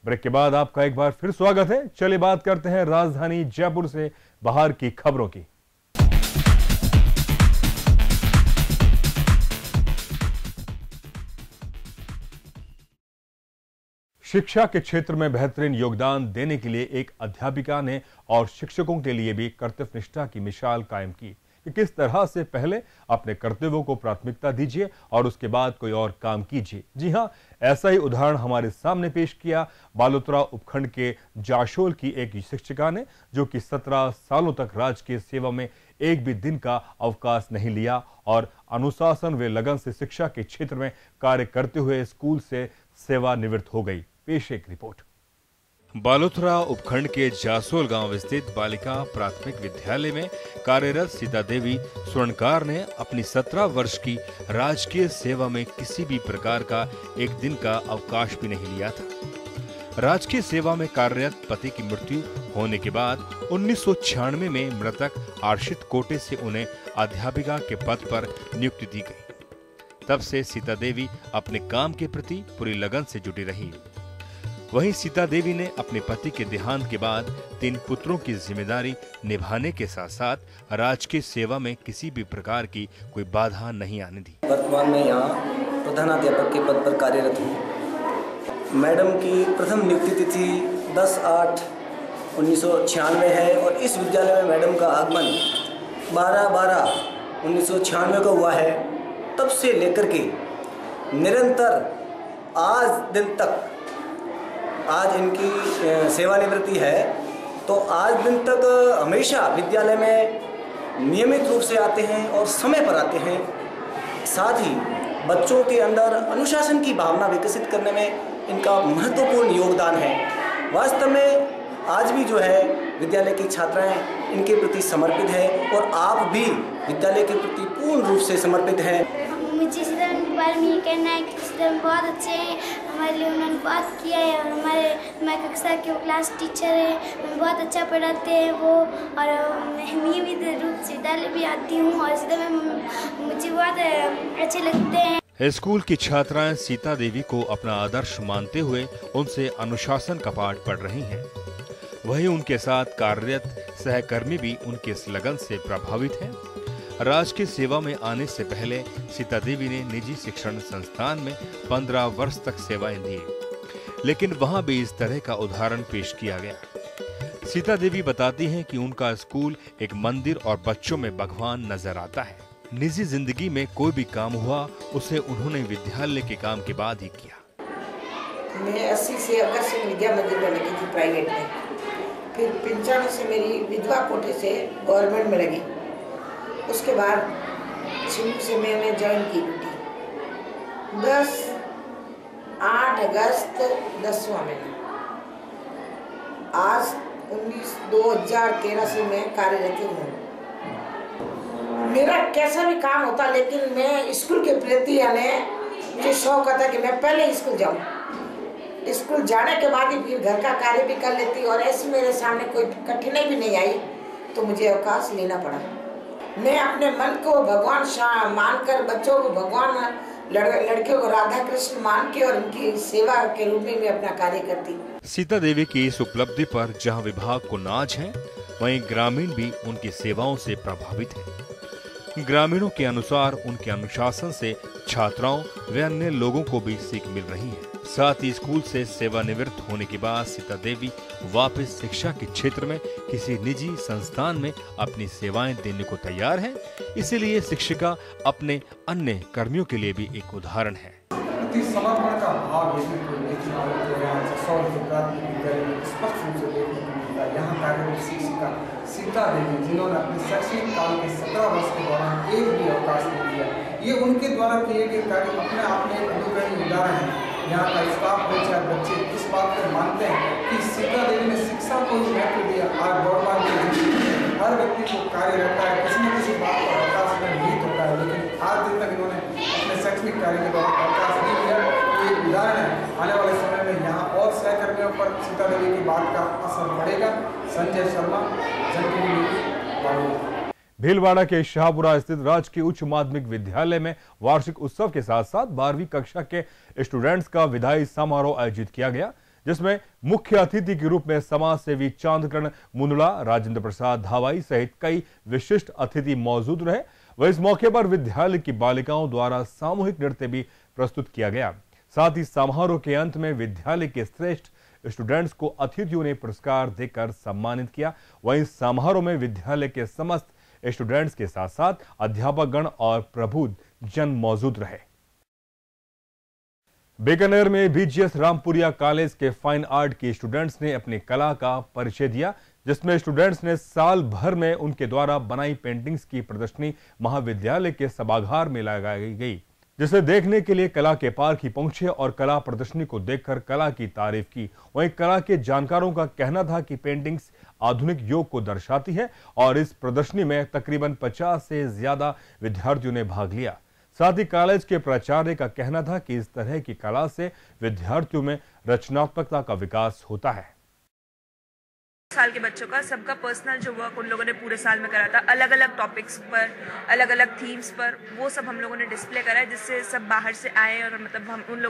Break के बाद आपका एक बार फिर स्वागत है। चलिए बात करते हैं राजधानी जयपुर से बाहर की खबरों की। शिक्षा के क्षेत्र में बेहतरीन योगदान देने के लिए एक अध्यापिका ने और शिक्षकों के लिए भी कर्तव्यनिष्ठा की मिसाल कायम की कि किस तरह से पहले अपने कर्तव्यों को प्राथमिकता दीजिए और उसके बाद कोई और काम कीजिए। जी हां, ऐसा ही उदाहरण हमारे सामने पेश किया बालोतरा उपखंड के जाशोल की एक शिक्षिका ने, जो कि 17 सालों तक राजकीय सेवा में एक भी दिन का अवकाश नहीं लिया और अनुशासन व लगन से शिक्षा के क्षेत्र में कार्य करते हुए स्कूल से सेवानिवृत्त हो गई। पेश एक रिपोर्ट। बालोतरा उपखंड के जासोल गांव स्थित बालिका प्राथमिक विद्यालय में कार्यरत सीता देवी स्वर्णकार ने अपनी 17 वर्ष की राजकीय सेवा में किसी भी प्रकार का एक दिन का अवकाश भी नहीं लिया था। राजकीय सेवा में कार्यरत पति की मृत्यु होने के बाद 1996 में मृतक आरक्षित कोटे से उन्हें अध्यापिका के पद पर नियुक्ति दी गई। तब से सीता देवी अपने काम के प्रति पूरी लगन से जुटी रही। वहीं सीता देवी ने अपने पति के देहांत के बाद 3 पुत्रों की जिम्मेदारी निभाने के साथ साथ राजकीय सेवा में किसी भी प्रकार की कोई बाधा नहीं आने दी। वर्तमान में यहाँ प्रधानाध्यापक के पद पर कार्यरत हूँ। मैडम की प्रथम नियुक्ति तिथि 10/8/1996 है और इस विद्यालय में मैडम का आगमन 12/12/1996 को हुआ है। तब से लेकर के निरंतर आज दिन तक, आज इनकी सेवानिवृत्ति है, तो आज दिन तक हमेशा विद्यालय में नियमित रूप से आते हैं और समय पर आते हैं। साथ ही बच्चों के अंदर अनुशासन की भावना विकसित करने में इनका महत्वपूर्ण योगदान है। वास्तव में आज भी जो है विद्यालय की छात्राएं इनके प्रति समर्पित है और आप भी विद्यालय के प्रति पूर्ण रूप से समर्पित हैं। मुझे सीता के बारे में ये कहना है कि सीता बहुत अच्छे हैं, हमारे लिए उन्होंने बहुत किया है और हमारे कक्षा के वो क्लास टीचर हैं, बहुत अच्छा पढ़ाते हैं वो। और मैं नियमित रूप से विद्यालय भी आती हूँ और सीता में मुझे बहुत अच्छे लगते हैं। स्कूल की छात्राएं सीता देवी को अपना आदर्श मानते हुए उनसे अनुशासन का पाठ पढ़ रही हैं। वहीं उनके साथ कार्यरत सहकर्मी भी उनके इस लगन से प्रभावित हैं। राजकीय सेवा में आने से पहले सीता देवी ने निजी शिक्षण संस्थान में 15 वर्ष तक सेवाएं दी, लेकिन वहां भी इस तरह का उदाहरण पेश किया गया। सीता देवी बताती हैं कि उनका स्कूल एक मंदिर और बच्चों में भगवान नजर आता है। निजी जिंदगी में कोई भी काम हुआ उसे उन्होंने विद्यालय के काम के बाद ही किया। मैं 80 से अगस्त विद्या मंदिर में लगी थी प्राइवेट में, फिर 95 से मेरी विधवा कोटे से गवर्नमेंट में लगी। उसके बाद 6 से मैंने ज्वाइन की ड्यूटी। 8 अगस्त 10वां महीना। आज 2013 से मैं कार्यरत हूँ। मेरा कैसा भी काम होता, लेकिन मैं स्कूल के प्रति मुझे शौक आता कि मैं पहले स्कूल जाऊँ। स्कूल जाने के बाद ही फिर घर का कार्य भी कर लेती और ऐसी मेरे सामने कोई कठिनाई भी नहीं आई तो मुझे अवकाश लेना पड़ा। मैं अपने मन को भगवान मानकर, बच्चों को भगवान, लड़कियों को राधा कृष्ण मान के और उनकी सेवा के रूप में मैं अपना कार्य करती। सीता देवी की इस उपलब्धि पर जहां विभाग को नाज है, वहीं ग्रामीण भी उनकी सेवाओं से प्रभावित हैं। ग्रामीणों के अनुसार उनके अनुशासन से छात्राओं व अन्य लोगों को भी सीख मिल रही है। साथ ही स्कूल से सेवानिवृत्त होने के बाद सीता देवी वापस शिक्षा के क्षेत्र में किसी निजी संस्थान में अपनी सेवाएं देने को तैयार हैं। इसीलिए शिक्षिका अपने अन्य कर्मियों के लिए भी एक उदाहरण है। समर्पण का भाव स्पष्ट रूप से देखने को मिलता है। यहाँ कार्यरत शिक्षिका सीता देवी, जिन्होंने अपने शैक्षणिक काल के 17 वर्ष के दौरान एक भी अवकाश नहीं दिया, ये उनके द्वारा किए गए कार्य अपने आप में एक अनुकरणीय उदाहरण है। यहाँ का स्टाफ बच्चे इस बात को मानते हैं कि सीता देवी ने शिक्षा को ही महत्व दिया। आज गौरवान हर व्यक्ति को कार्य रहता है, किसी न किसी बात पर अवकाश में निहित होता है, लेकिन आज दिन तक इन्होंने अपने शैक्षणिक कार्य के दौरान अवकाश नहीं दिया। ये एक उदाहरण है। आने वाले समय में यहाँ और सहकर्मियों पर सीता देवी की बात का असर पड़ेगा। संजय शर्मा, जनटीवी न्यूज़। भीलवाड़ा के शाहपुरा स्थित राजकीय उच्च माध्यमिक विद्यालय में वार्षिक उत्सव के साथ साथ 12वीं कक्षा के स्टूडेंट्स का विदाई समारोह आयोजित किया गया, जिसमें मुख्य अतिथि के रूप में समाज सेवी चांदकरण मुंदड़ा, राजेंद्र प्रसाद धावाई सहित कई विशिष्ट अतिथि मौजूद रहे। वह इस मौके पर विद्यालय की बालिकाओं द्वारा सामूहिक नृत्य भी प्रस्तुत किया गया। साथ ही समारोह के अंत में विद्यालय के श्रेष्ठ स्टूडेंट्स को अतिथियों ने पुरस्कार देकर सम्मानित किया। वहीं समारोह में विद्यालय के समस्त स्टूडेंट्स के साथ साथ अध्यापकगण और प्रबुद्ध जन मौजूद रहे। बीकानेर में बीजीएस रामपुरिया कॉलेज के फाइन आर्ट के स्टूडेंट्स ने अपनी कला का परिचय दिया, जिसमें स्टूडेंट्स ने साल भर में उनके द्वारा बनाई पेंटिंग्स की प्रदर्शनी महाविद्यालय के सभागार में लगाई गई, जिसे देखने के लिए कला के पार्क ही पहुंचे और कला प्रदर्शनी को देखकर कला की तारीफ की। वहीं कला के जानकारों का कहना था कि पेंटिंग्स आधुनिक योग को दर्शाती है और इस प्रदर्शनी में तकरीबन 50 से ज्यादा विद्यार्थियों ने भाग लिया। साथ ही कॉलेज के प्राचार्य का कहना था कि इस तरह की कला से विद्यार्थियों में रचनात्मकता का विकास होता है। साल के बच्चों का सबका पर्सनल जो वर्क उन लोगों ने पूरे साल में करा था, अलग अलग टॉपिक्स पर, अलग अलग थीम्स पर, वो सब हम लोगों ने डिस्प्ले करा है, जिससे सब बाहर से आए और मतलब हम उन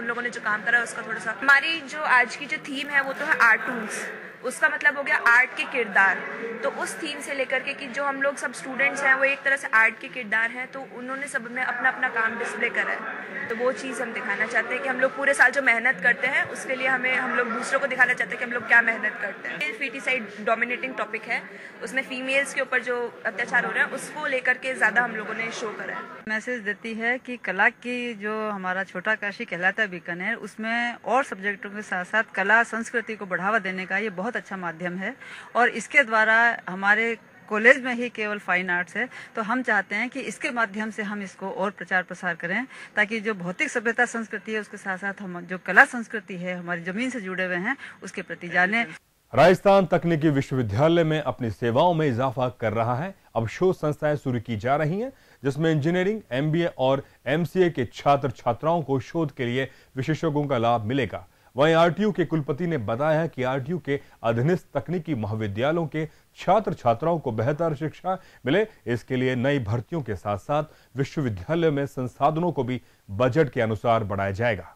लोगों ने जो काम करा उसका थोड़ा सा। हमारी जो आज की जो थीम है वो तो है आर्टून्स, उसका मतलब हो गया आर्ट के किरदार। तो उस थीम से लेकर के कि जो हम लोग सब स्टूडेंट्स हैं वो एक तरह से आर्ट के किरदार हैं, तो उन्होंने सब ने अपना अपना काम डिस्प्ले करा है। तो वो चीज़ हम दिखाना चाहते हैं कि हम लोग पूरे साल जो मेहनत करते हैं उसके लिए हम लोग दूसरों को दिखाना चाहते हैं कि हम लोग क्या मेहनत करते हैं। फीटिसाइड डोमिनेटिंग टॉपिक है, उसमें फीमेल्स के ऊपर जो अत्याचार हो रहा है उसको लेकर के ज़्यादा हम लोगों ने शो करा है। मैसेज देती है कि कला की जो हमारा छोटा काशी कहलाता है बीकानेर, उसमें और सब्जेक्टों के साथ साथ कला संस्कृति को बढ़ावा देने का ये बहुत अच्छा माध्यम है। और इसके द्वारा हमारे कॉलेज में ही केवल फाइन आर्ट्स है, तो हम चाहते हैं कि इसके माध्यम से हम इसको और प्रचार प्रसार करें, ताकि जो भौतिक सभ्यता संस्कृति है उसके साथ साथ हम जो कला संस्कृति है हमारी जमीन से जुड़े हुए हैं उसके प्रति जाने। राजस्थान तकनीकी विश्वविद्यालय में अपनी सेवाओं में इजाफा कर रहा है। अब शोध संस्थाएं शुरू की जा रही हैं, जिसमें इंजीनियरिंग, एमबीए और एमसीए के छात्र छात्राओं को शोध के लिए विशेषज्ञों का लाभ मिलेगा। वहीं आरटीयू के कुलपति ने बताया कि आरटीयू के अधीनस्थ तकनीकी महाविद्यालयों के छात्र छात्राओं को बेहतर शिक्षा मिले, इसके लिए नई भर्तियों के साथ साथ विश्वविद्यालय में संसाधनों को भी बजट के अनुसार बढ़ाया जाएगा।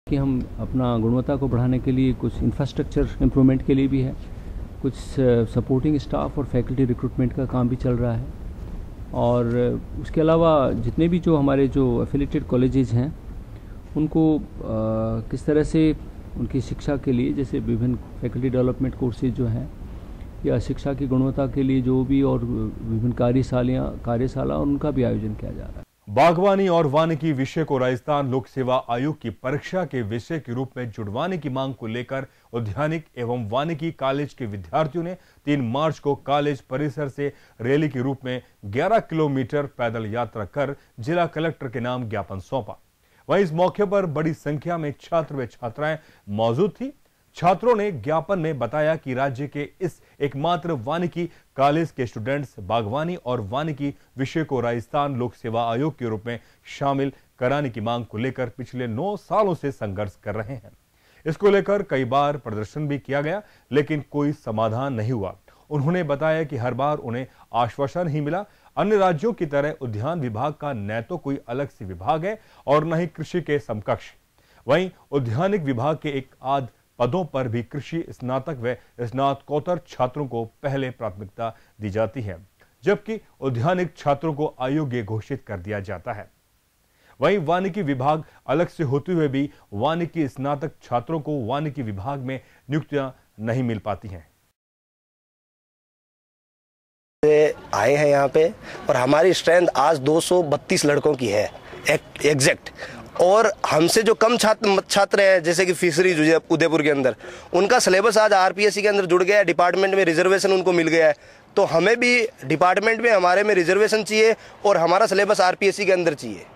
कि हम अपना गुणवत्ता को बढ़ाने के लिए कुछ इंफ्रास्ट्रक्चर इम्प्रूवमेंट के लिए भी है, कुछ सपोर्टिंग स्टाफ और फैकल्टी रिक्रूटमेंट का काम भी चल रहा है। और उसके अलावा जितने भी जो हमारे जो एफिलिएटेड कॉलेजेस हैं उनको किस तरह से उनकी शिक्षा के लिए, जैसे विभिन्न फैकल्टी डेवलपमेंट कोर्सेज जो हैं या शिक्षा की गुणवत्ता के लिए जो भी और विभिन्न कार्यशाला और उनका भी आयोजन किया जा रहा है। बागवानी और वानिकी विषय को राजस्थान लोक सेवा आयोग की परीक्षा के विषय के रूप में जुड़वाने की मांग को लेकर उद्यानिक एवं वानिकी कॉलेज के विद्यार्थियों ने 3 मार्च को कॉलेज परिसर से रैली के रूप में 11 किलोमीटर पैदल यात्रा कर जिला कलेक्टर के नाम ज्ञापन सौंपा। वहीं इस मौके पर बड़ी संख्या में छात्र व छात्राएं मौजूद थी। छात्रों ने ज्ञापन में बताया कि राज्य के इस एकमात्र वानिकी कॉलेज के स्टूडेंट्स बागवानी और वानिकी विषय को राजस्थान लोक सेवा आयोग के रूप में शामिल कराने की मांग को लेकर पिछले 9 सालों से संघर्ष कर रहे हैं। इसको लेकर कई बार प्रदर्शन भी किया गया, लेकिन कोई समाधान नहीं हुआ। उन्होंने बताया कि हर बार उन्हें आश्वासन ही मिला। अन्य राज्यों की तरह उद्यान विभाग का न तो कोई अलग से विभाग है और न ही कृषि के समकक्ष। वहीं उद्यानिक विभाग के एक आध पदों पर भी कृषि स्नातक व स्नातकोत्तर छात्रों को पहले प्राथमिकता दी जाती है, जबकि उद्यानिक छात्रों को अयोग्य घोषित कर दिया जाता है। वहीं वानिकी विभाग अलग से होते हुए भी वानिकी स्नातक छात्रों को वानिकी विभाग में नियुक्तियां नहीं मिल पाती हैं। आए हैं यहाँ पे और हमारी स्ट्रेंथ आज 232 लड़कों की है एग्जैक्ट। और हमसे जो कम छात्र हैं, जैसे कि फिशरीज उदयपुर के अंदर, उनका सिलेबस आज आरपीएससी के अंदर जुड़ गया है। डिपार्टमेंट में रिजर्वेशन उनको मिल गया है, तो हमें भी डिपार्टमेंट में हमारे में रिजर्वेशन चाहिए और हमारा सिलेबस आरपीएससी के अंदर चाहिए।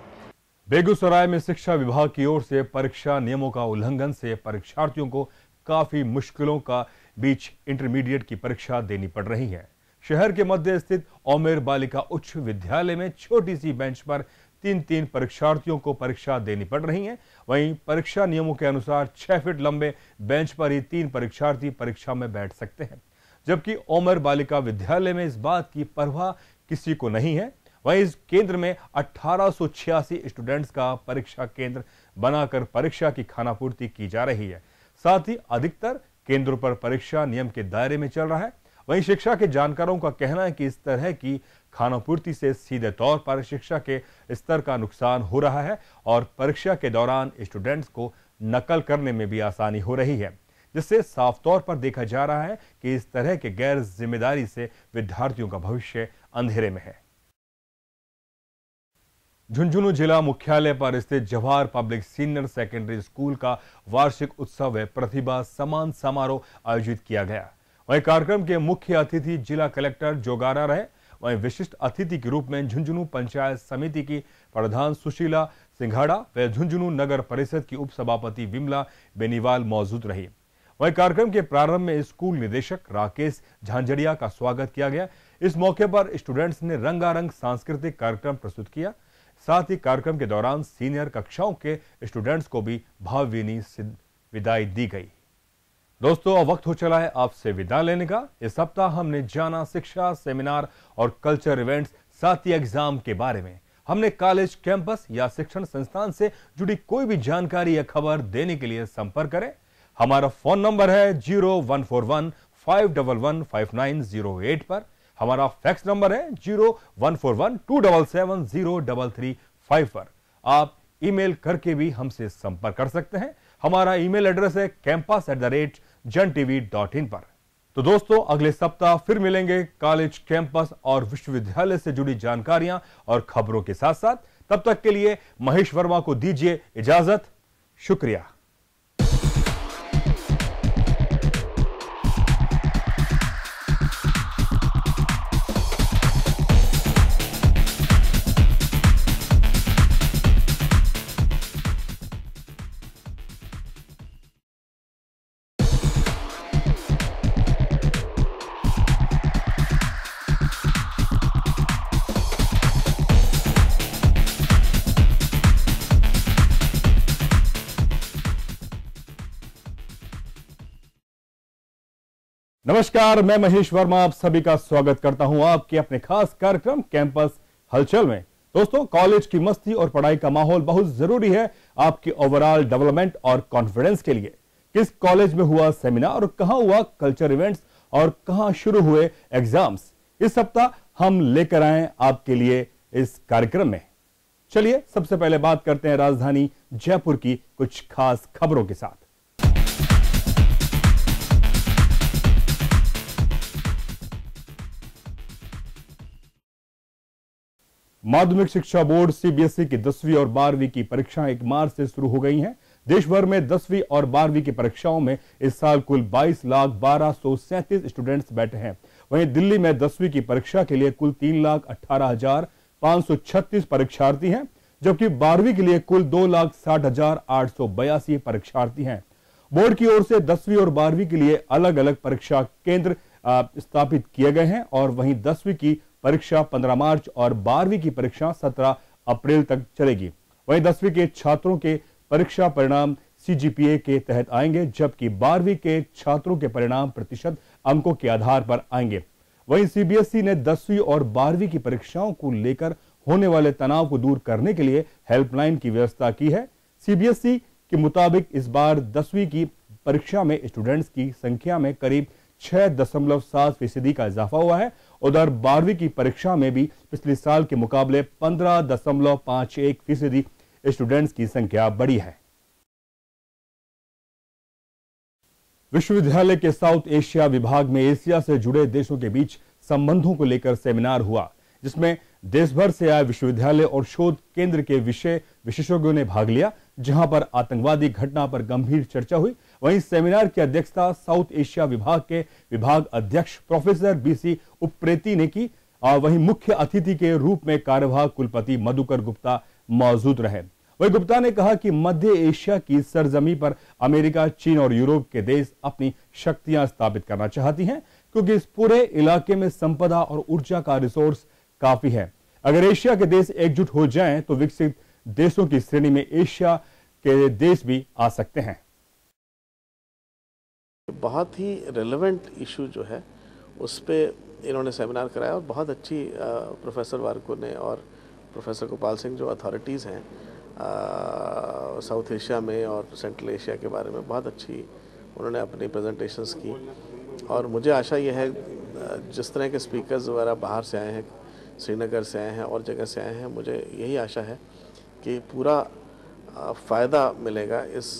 बेगूसराय में शिक्षा विभाग की ओर से परीक्षा नियमों का उल्लंघन से परीक्षार्थियों को काफी मुश्किलों का बीच इंटरमीडिएट की परीक्षा देनी पड़ रही है। शहर के मध्य स्थित ओमेर बालिका उच्च विद्यालय में छोटी सी बेंच पर 3-3 परीक्षार्थियों को परीक्षा देनी पड़ रही है। वहीं परीक्षा नियमों के अनुसार 6 फीट लंबे बेंच पर ही 3 परीक्षार्थी परीक्षा में बैठ सकते हैं, जबकि ओमेर बालिका विद्यालय में इस बात की परवाह किसी को नहीं है। वहीं इस केंद्र में 1886 स्टूडेंट्स का परीक्षा केंद्र बनाकर परीक्षा की खानापूर्ति की जा रही है। साथ ही अधिकतर केंद्रों पर परीक्षा नियम के दायरे में चल रहा है। वहीं शिक्षा के जानकारों का कहना है कि इस तरह की खानापूर्ति से सीधे तौर पर शिक्षा के स्तर का नुकसान हो रहा है और परीक्षा के दौरान स्टूडेंट्स को नकल करने में भी आसानी हो रही है, जिससे साफ तौर पर देखा जा रहा है कि इस तरह के गैर जिम्मेदारी से विद्यार्थियों का भविष्य अंधेरे में है। झुंझुनू जिला मुख्यालय पर स्थित Jawahar public senior secondary school का वार्षिक उत्सव व प्रतिभा सम्मान समारोह आयोजित किया गया। वहीं कार्यक्रम के मुख्य अतिथि जिला कलेक्टर जोगारा रहे। वहीं विशिष्ट अतिथि के रूप में झुंझुनू पंचायत समिति की प्रधान सुशीला सिंघाड़ा व झुंझुनू नगर परिषद की उप सभापति विमला बेनीवाल मौजूद रही। वहीं कार्यक्रम के प्रारंभ में स्कूल निदेशक राकेश झांझड़िया का स्वागत किया गया। इस मौके पर स्टूडेंट्स ने रंगारंग सांस्कृतिक कार्यक्रम प्रस्तुत किया। साथ ही कार्यक्रम के दौरान सीनियर कक्षाओं के स्टूडेंट्स को भी भावभीनी विदाई दी गई। दोस्तों, अब वक्त हो चला है आपसे विदा लेने का। इस सप्ताह हमने जाना शिक्षा, सेमिनार और कल्चर इवेंट्स, साथ ही एग्जाम के बारे में। हमने कॉलेज, कैंपस या शिक्षण संस्थान से जुड़ी कोई भी जानकारी या खबर देने के लिए संपर्क करें। हमारा फोन नंबर है 0141 511 5908 पर। हमारा फैक्स नंबर है 0141 277 0335 पर। आप ईमेल करके भी हमसे संपर्क कर सकते हैं। हमारा ईमेल एड्रेस है campus@jantv.in पर। तो दोस्तों, अगले सप्ताह फिर मिलेंगे कॉलेज, कैंपस और विश्वविद्यालय से जुड़ी जानकारियां और खबरों के साथ साथ। तब तक के लिए महेश वर्मा को दीजिए इजाजत। शुक्रिया। नमस्कार, मैं महेश वर्मा आप सभी का स्वागत करता हूं आपके अपने खास कार्यक्रम कैंपस हलचल में। दोस्तों, कॉलेज की मस्ती और पढ़ाई का माहौल बहुत जरूरी है आपके ओवरऑल डेवलपमेंट और कॉन्फिडेंस के लिए। किस कॉलेज में हुआ सेमिनार और कहां हुआ कल्चर इवेंट्स और कहां शुरू हुए एग्जाम्स, इस सप्ताह हम लेकर आए आपके लिए इस कार्यक्रम में। चलिए सबसे पहले बात करते हैं राजधानी जयपुर की कुछ खास खबरों के साथ। माध्यमिक शिक्षा बोर्ड सीबीएसई की 10वीं और 12वीं की परीक्षाएं 1 मार्च से शुरू हो गई हैं। देश भर में 10वीं और 12वीं की परीक्षाओं में इस साल कुल 22,1237 स्टूडेंट्स बैठे हैं। वहीं दिल्ली में 10वीं की परीक्षा के लिए कुल 3,18,536 परीक्षार्थी हैं, जबकि 12वीं के लिए कुल 2,60,882 परीक्षार्थी हैं। बोर्ड की ओर से 10वीं और 12वीं के लिए अलग अलग परीक्षा केंद्र स्थापित किए गए हैं और वहीं 10वीं की परीक्षा 15 मार्च और 12वीं की परीक्षा 17 अप्रैल तक चलेगी। वहीं 10वीं के छात्रों के परीक्षा परिणाम सीजीपीए के तहत आएंगे, जबकि 12वीं के छात्रों के परिणाम प्रतिशत अंकों के आधार पर आएंगे। वहीं सीबीएसई ने 10वीं और 12वीं की परीक्षाओं को लेकर होने वाले तनाव को दूर करने के लिए हेल्पलाइन की व्यवस्था की है। सीबीएसई के मुताबिक इस बार 10वीं की परीक्षा में स्टूडेंट्स की संख्या में करीब 6.7% का इजाफा हुआ है। उधर 12वीं की परीक्षा में भी पिछले साल के मुकाबले 15.51% स्टूडेंट्स की संख्या बढ़ी है। विश्वविद्यालय के साउथ एशिया विभाग में एशिया से जुड़े देशों के बीच संबंधों को लेकर सेमिनार हुआ, जिसमें देश भर से आए विश्वविद्यालय और शोध केंद्र के विषय विशेषज्ञों ने भाग लिया, जहां पर आतंकवादी घटना पर गंभीर चर्चा हुई। वहीं सेमिनार की अध्यक्षता साउथ एशिया विभाग के विभाग अध्यक्ष प्रोफेसर बीसी उप्रेती ने की। वहीं मुख्य अतिथि के रूप में कार्यवाहक कुलपति मधुकर गुप्ता मौजूद रहे। वहीं गुप्ता ने कहा कि मध्य एशिया की सरजमी पर अमेरिका, चीन और यूरोप के देश अपनी शक्तियां स्थापित करना चाहती हैं, क्योंकि इस पूरे इलाके में संपदा और ऊर्जा का रिसोर्स काफी है। अगर एशिया के देश एकजुट हो जाएं तो विकसित देशों की श्रेणी में एशिया के देश भी आ सकते हैं। बहुत ही रेलेवेंट इशू जो है उस पे इन्होंने सेमिनार कराया और बहुत अच्छी प्रोफेसर वार्को ने और प्रोफेसर गोपाल सिंह जो अथॉरिटीज़ हैं साउथ एशिया में और सेंट्रल एशिया के बारे में बहुत अच्छी उन्होंने अपनी प्रेजेंटेशंस की। और मुझे आशा ये है जिस तरह के स्पीकर्स वगैरह बाहर से आए हैं, श्रीनगर से आए हैं और जगह से आए हैं, मुझे यही आशा है कि पूरा फ़ायदा मिलेगा इस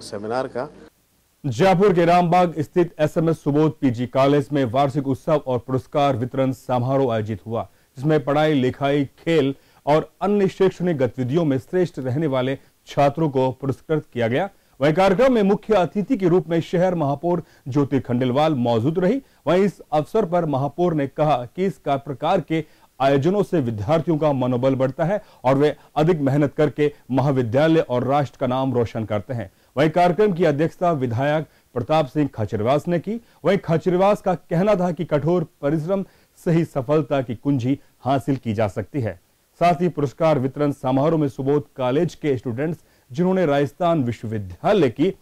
सेमिनार का। जयपुर के रामबाग स्थित SMS सुबोध PG कॉलेज में वार्षिक उत्सव और पुरस्कार वितरण समारोह आयोजित हुआ, जिसमें पढ़ाई लिखाई, खेल और अन्य शैक्षणिक गतिविधियों में श्रेष्ठ रहने वाले छात्रों को पुरस्कृत किया गया। वहीं कार्यक्रम में मुख्य अतिथि के रूप में शहर महापौर ज्योति खंडेलवाल मौजूद रही। वहीं इस अवसर पर महापौर ने कहा कि इस प्रकार के आयोजनों से विद्यार्थियों का मनोबल बढ़ता है और वे अधिक मेहनत करके महाविद्यालय और राष्ट्र का नाम रोशन करते हैं। वहीं कार्यक्रम की अध्यक्षता विधायक प्रताप सिंह खाचरियावास ने की। वहीं खाचरियावास का कहना था कि कठोर परिश्रम से ही सफलता की कुंजी हासिल की जा सकती है। साथ ही पुरस्कार वितरण समारोह में सुबोध कॉलेज के स्टूडेंट्स जिन्होंने राजस्थान विश्वविद्यालय की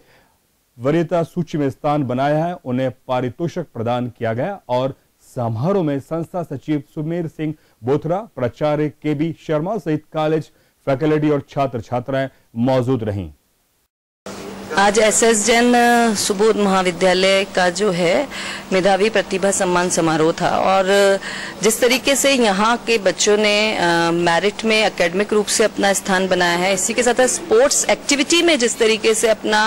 वरीयता सूची में स्थान बनाया है, उन्हें पारितोषिक प्रदान किया गया। और समारोह में संस्था सचिव सुमेर सिंह बोथरा, प्राचार्य KB शर्मा सहित कॉलेज फैकल्टी और छात्र छात्राएं मौजूद रहीं। आज SS जैन सुबोध महाविद्यालय का जो है मेधावी प्रतिभा सम्मान समारोह था और जिस तरीके से यहाँ के बच्चों ने मेरिट में एकेडमिक रूप से अपना स्थान बनाया है, इसी के साथ स्पोर्ट्स एक्टिविटी में जिस तरीके से अपना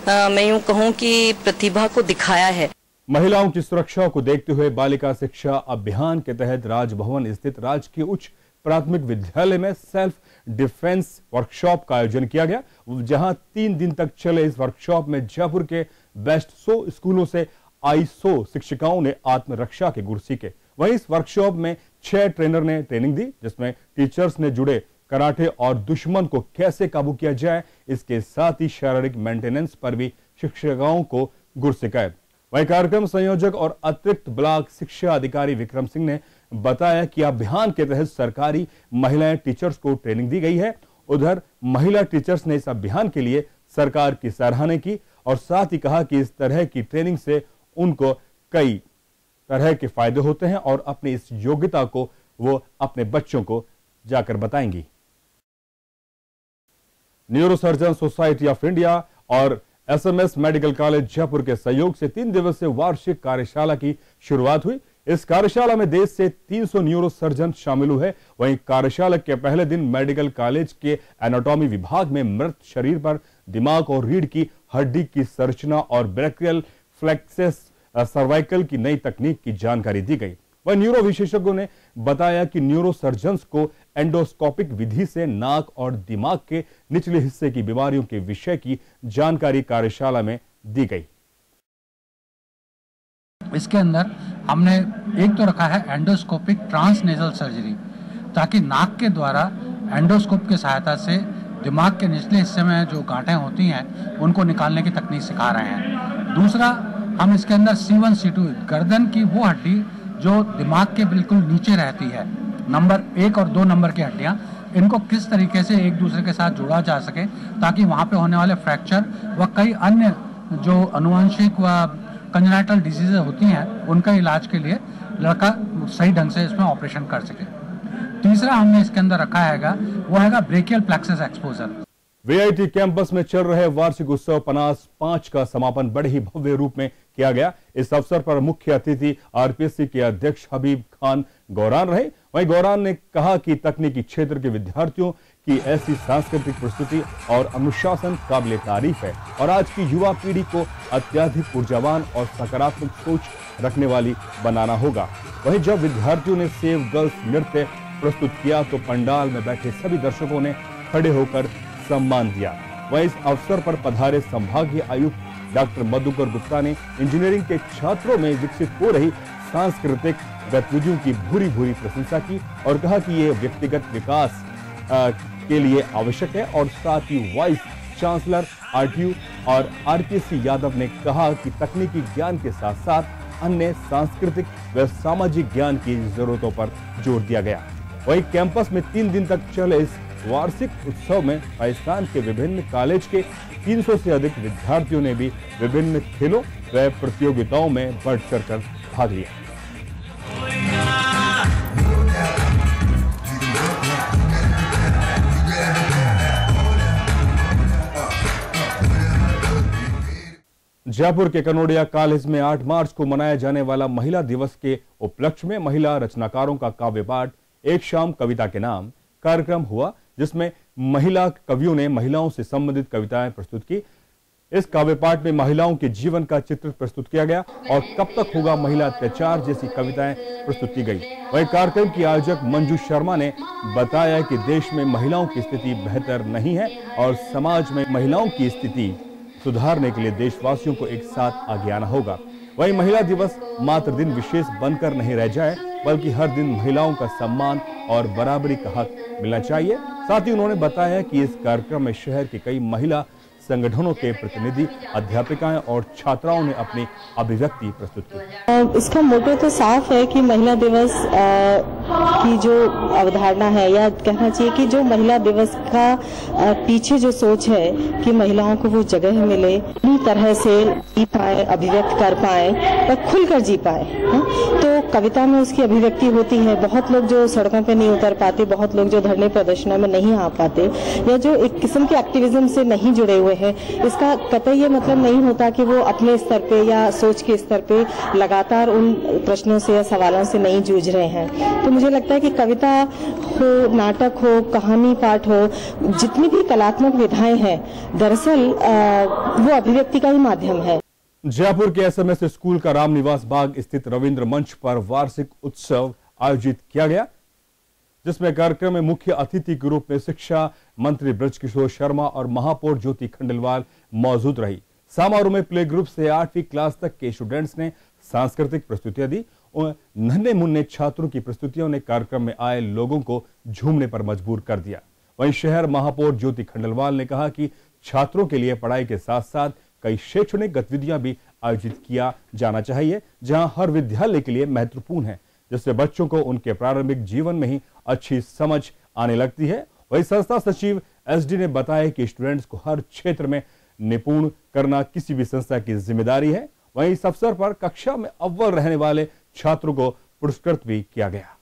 मैं यूँ कहूँ कि प्रतिभा को दिखाया है। महिलाओं की सुरक्षा को देखते हुए बालिका शिक्षा अभियान के तहत राजभवन स्थित राजकीय उच्च प्राथमिक विद्यालय में सेल्फ डिफेंस वर्कशॉप का आयोजन किया गया, जहां 3 दिन तक चले इस वर्कशॉप में जयपुर के बेस्ट 100 स्कूलों से आई 100 शिक्षिकाओं ने आत्मरक्षा के गुर सीखे। वहीं इस वर्कशॉप में 6 ट्रेनर ने ट्रेनिंग दी, जिसमें टीचर्स ने जुड़े कराटे और दुश्मन को कैसे काबू किया जाए, इसके साथ ही शारीरिक मेंटेनेंस पर भी शिक्षिकाओं को गुर सिखाए। वहीं कार्यक्रम संयोजक और अतिरिक्त ब्लॉक शिक्षा अधिकारी विक्रम सिंह ने बताया कि अभियान के तहत सरकारी महिलाएं टीचर्स को ट्रेनिंग दी गई है। उधर महिला टीचर्स ने इस अभियान के लिए सरकार की सराहना की और साथ ही कहा कि इस तरह की ट्रेनिंग से उनको कई तरह के फायदे होते हैं और अपनी इस योग्यता को वो अपने बच्चों को जाकर बताएंगी। न्यूरोसर्जन सोसाइटी ऑफ इंडिया और SMS मेडिकल कॉलेज जयपुर के सहयोग से 3 दिवसीय वार्षिक कार्यशाला की शुरुआत हुई। इस कार्यशाला में देश से 300 न्यूरो सर्जन शामिल हुए। वहीं कार्यशाला के पहले दिन मेडिकल कॉलेज के एनाटॉमी विभाग में मृत शरीर पर दिमाग और रीढ़ की हड्डी की संरचना और ब्रैकियल फ्लेक्सस सर्वाइकल की नई तकनीक की जानकारी दी गई। वहीं न्यूरो विशेषज्ञों ने बताया कि न्यूरो सर्जन्स को एंडोस्कोपिक विधि से नाक और दिमाग के निचले हिस्से की बीमारियों के विषय की जानकारी कार्यशाला में दी गई। इसके अंदर हमने एक तो रखा है एंडोस्कोपिक ट्रांसनेजल सर्जरी, ताकि नाक के द्वारा एंडोस्कोप की सहायता से दिमाग के निचले हिस्से में जो गांठें होती हैं उनको निकालने की तकनीक सिखा रहे हैं। दूसरा, हम इसके अंदर C1 C2 गर्दन की वो हड्डी जो दिमाग के बिल्कुल नीचे रहती है, नंबर 1 और 2 नंबर की हड्डियां, इनको किस तरीके से एक दूसरे के साथ जोड़ा जा सके ताकि वहाँ पे होने वाले फ्रैक्चर व कई अन्य जो अनुवांशिक व कंजेनाइटल डिजीज होती हैं उनका इलाज के लिए लड़का सही ढंग से इसमें ऑपरेशन कर सके। तीसरा हमने इसके अंदर रखा हैगा वो हैगा brachial plexus exposure. VIT campus में चल रहे वार्षिक उत्सव पनास 5 का समापन बड़े ही भव्य रूप में किया गया। इस अवसर पर मुख्य अतिथि RPSC के अध्यक्ष हबीब खान गौरान रहे। वहीं गौरान ने कहा कि तकनीकी क्षेत्र के विद्यार्थियों की ऐसी सांस्कृतिक प्रस्तुति और अनुशासन काबिल तारीफ है और आज की युवा पीढ़ी को अत्यधिक ऊर्जावान और सकारात्मक सोच रखने वाली बनाना होगा। वहीं जब विद्यार्थियों ने सेव गर्ल्स नृत्य प्रस्तुत किया तो पंडाल में बैठे सभी दर्शकों ने खड़े होकर सम्मान दिया। वहीं इस अवसर पर पधारे संभागीय आयुक्त डॉक्टर मधुकर गुप्ता ने इंजीनियरिंग के छात्रों में विकसित हो रही सांस्कृतिक गतिविधियों की भूरी भूरी प्रशंसा की और कहा कि ये व्यक्तिगत विकास के लिए आवश्यक है। और साथ ही वाइस चांसलर RTU और RPSC यादव ने कहा कि तकनीकी ज्ञान के साथ साथ अन्य सांस्कृतिक व सामाजिक ज्ञान की जरूरतों पर जोर दिया गया। वहीं कैंपस में 3 दिन तक चले इस वार्षिक उत्सव में राजस्थान के विभिन्न कॉलेज के 300 से अधिक विद्यार्थियों ने भी विभिन्न खेलों व प्रतियोगिताओं में बढ़ चढ़कर भाग लिया। जयपुर के कनोडिया कॉलेज में 8 मार्च को मनाया जाने वाला महिला दिवस के उपलक्ष्य में महिला रचनाकारों का काव्य पाठ एक शाम कविता के नाम कार्यक्रम हुआ, जिसमें महिला कवियों ने महिलाओं से संबंधित कविताएं प्रस्तुत की। इस काव्य पाठ में महिलाओं के जीवन का चित्र प्रस्तुत किया गया और कब तक होगा महिला अत्याचार जैसी कविताएं प्रस्तुत की गई। वहीं कार्यक्रम की आयोजक मंजू शर्मा ने बताया कि देश में महिलाओं की स्थिति बेहतर नहीं है और समाज में महिलाओं की स्थिति सुधारने के लिए देशवासियों को एक साथ आगे आना होगा। वहीं महिला दिवस मात्र दिन विशेष बनकर नहीं रह जाए, बल्कि हर दिन महिलाओं का सम्मान और बराबरी का हक मिलना चाहिए। साथ ही उन्होंने बताया कि इस कार्यक्रम में शहर के कई महिला संगठनों के प्रतिनिधि, अध्यापिकाएं और छात्राओं ने अपनी अभिव्यक्ति प्रस्तुत की। इसका मोटो तो साफ है कि महिला दिवस की जो अवधारणा है, या कहना चाहिए कि जो महिला दिवस का पीछे जो सोच है कि महिलाओं को वो जगह मिले, पूरी तरह से जी पाए, अभिव्यक्त कर पाए और खुलकर जी पाए। तो कविता में उसकी अभिव्यक्ति होती है। बहुत लोग जो सड़कों पे नहीं उतर पाते, बहुत लोग जो धरने प्रदर्शनों में नहीं आ पाते, या जो एक किस्म के एक्टिविज्म से नहीं जुड़े हुए है, इसका कतई ये मतलब नहीं होता कि वो अपने स्तर पे या सोच के स्तर पे लगातार उन प्रश्नों से या सवालों से नहीं जूझ रहे हैं। तो मुझे लगता है कि कविता हो, नाटक हो, कहानी पाठ हो, जितनी भी कलात्मक विधाएं हैं, दरअसल वो अभिव्यक्ति का ही माध्यम है। जयपुर के एसएमएस स्कूल का रामनिवास बाग स्थित रविंद्र मंच पर वार्षिक उत्सव आयोजित किया गया, जिसमें कार्यक्रम में मुख्य अतिथि के रूप में शिक्षा मंत्री बृजकिशोर शर्मा और महापौर ज्योति खंडेलवाल मौजूद रही। समारोह में प्ले ग्रुप से 8वीं क्लास तक के स्टूडेंट्स ने सांस्कृतिक प्रस्तुतियां दी और नन्हे मुन्ने छात्रों की प्रस्तुतियों ने कार्यक्रम में आए लोगों को झूमने पर मजबूर कर दिया। वहीं शहर महापौर ज्योति खंडेलवाल ने कहा कि छात्रों के लिए पढ़ाई के साथ साथ कई शैक्षणिक गतिविधियां भी आयोजित किया जाना चाहिए, जहां हर विद्यालय के लिए महत्वपूर्ण है, जिससे बच्चों को उनके प्रारंभिक जीवन में ही अच्छी समझ आने लगती है। वही संस्था सचिव एसडी ने बताया कि स्टूडेंट्स को हर क्षेत्र में निपुण करना किसी भी संस्था की जिम्मेदारी है। वहीं इस अवसर पर कक्षा में अव्वल रहने वाले छात्रों को पुरस्कृत भी किया गया।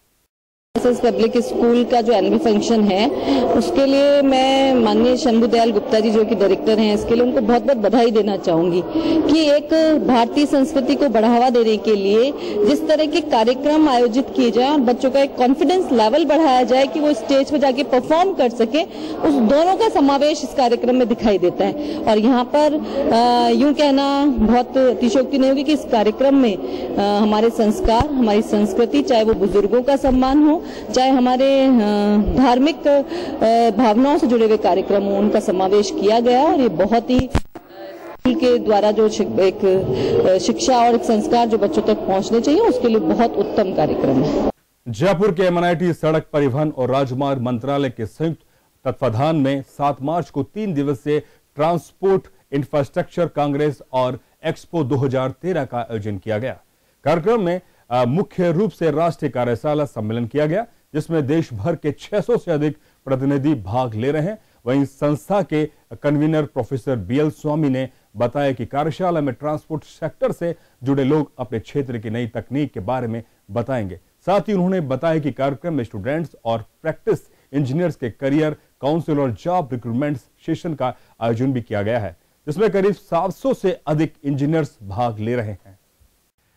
पब्लिक स्कूल का जो एनुअल फंक्शन है, उसके लिए मैं माननीय शंभू दयाल गुप्ता जी जो कि डायरेक्टर हैं, इसके लिए उनको बहुत बहुत बधाई देना चाहूंगी कि एक भारतीय संस्कृति को बढ़ावा देने के लिए जिस तरह के कार्यक्रम आयोजित किए जाए और बच्चों का एक कॉन्फिडेंस लेवल बढ़ाया जाए कि वो स्टेज पर जाके परफॉर्म कर सके, उस दोनों का समावेश इस कार्यक्रम में दिखाई देता है। और यहाँ पर यूं कहना बहुत अतिशयोक्ति नहीं होगी कि इस कार्यक्रम में हमारे संस्कार, हमारी संस्कृति, चाहे वो बुजुर्गों का सम्मान हो, चाहे हमारे धार्मिक भावनाओं से जुड़े हुए कार्यक्रम हो, उनका समावेश किया गया। और ये बहुत ही के द्वारा जो एक शिक्षा और एक संस्कार जो बच्चों तक पहुंचने चाहिए, उसके लिए बहुत उत्तम कार्यक्रम है। जयपुर के MNIT सड़क परिवहन और राजमार्ग मंत्रालय के संयुक्त तत्वाधान में 7 मार्च को 3 दिवसीय ट्रांसपोर्ट इंफ्रास्ट्रक्चर कांग्रेस और एक्सपो 2013 का आयोजन किया गया। कार्यक्रम में मुख्य रूप से राष्ट्रीय कार्यशाला सम्मेलन किया गया, जिसमें देश भर के 600 से अधिक प्रतिनिधि भाग ले रहे हैं। वहीं संस्था के कन्वीनर प्रोफेसर BL स्वामी ने बताया कि कार्यशाला में ट्रांसपोर्ट सेक्टर से जुड़े लोग अपने क्षेत्र की नई तकनीक के बारे में बताएंगे। साथ ही उन्होंने बताया कि कार्यक्रम में स्टूडेंट्स और प्रैक्टिस इंजीनियर्स के करियर काउंसिल और जॉब रिक्रूटमेंट सेशन का आयोजन भी किया गया है, जिसमें करीब 700 से अधिक इंजीनियर्स भाग ले रहे हैं।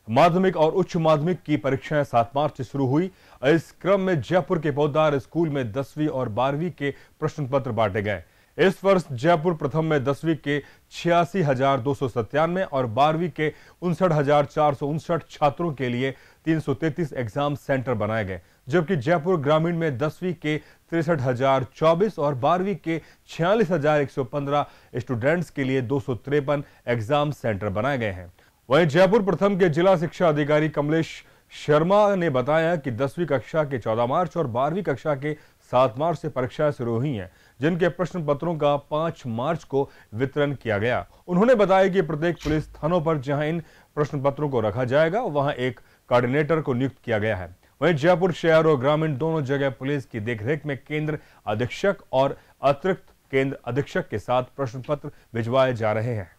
माध्यमिक और उच्च माध्यमिक की परीक्षाएं 7 मार्च से शुरू हुई। इस क्रम में जयपुर के पोद्दार स्कूल में 10वीं और 12वीं के प्रश्न पत्र बांटे गए। इस वर्ष जयपुर प्रथम में 10वीं के 86,297 और 12वीं के 59,459 छात्रों के लिए 333 एग्जाम सेंटर बनाए गए, जबकि जयपुर ग्रामीण में 10वीं के 63,024 और 12वीं के 46,115 स्टूडेंट्स के लिए 253 एग्जाम सेंटर बनाए गए हैं। वहीं जयपुर प्रथम के जिला शिक्षा अधिकारी कमलेश शर्मा ने बताया कि 10वीं कक्षा के 14 मार्च और 12वीं कक्षा के 7 मार्च से परीक्षाएं शुरू हुई हैं, जिनके प्रश्न पत्रों का 5 मार्च को वितरण किया गया। उन्होंने बताया कि प्रत्येक पुलिस थानों पर जहां इन प्रश्न पत्रों को रखा जाएगा, वहां एक कोऑर्डिनेटर को नियुक्त किया गया है। वहीं जयपुर शहर और ग्रामीण दोनों जगह पुलिस की देखरेख में केंद्र अधीक्षक और अतिरिक्त केंद्र अधीक्षक के साथ प्रश्न पत्र भिजवाए जा रहे हैं।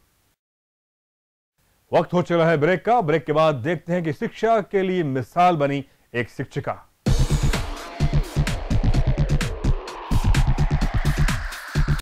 वक्त हो चला है ब्रेक का। ब्रेक के बाद देखते हैं कि शिक्षा के लिए मिसाल बनी एक शिक्षिका।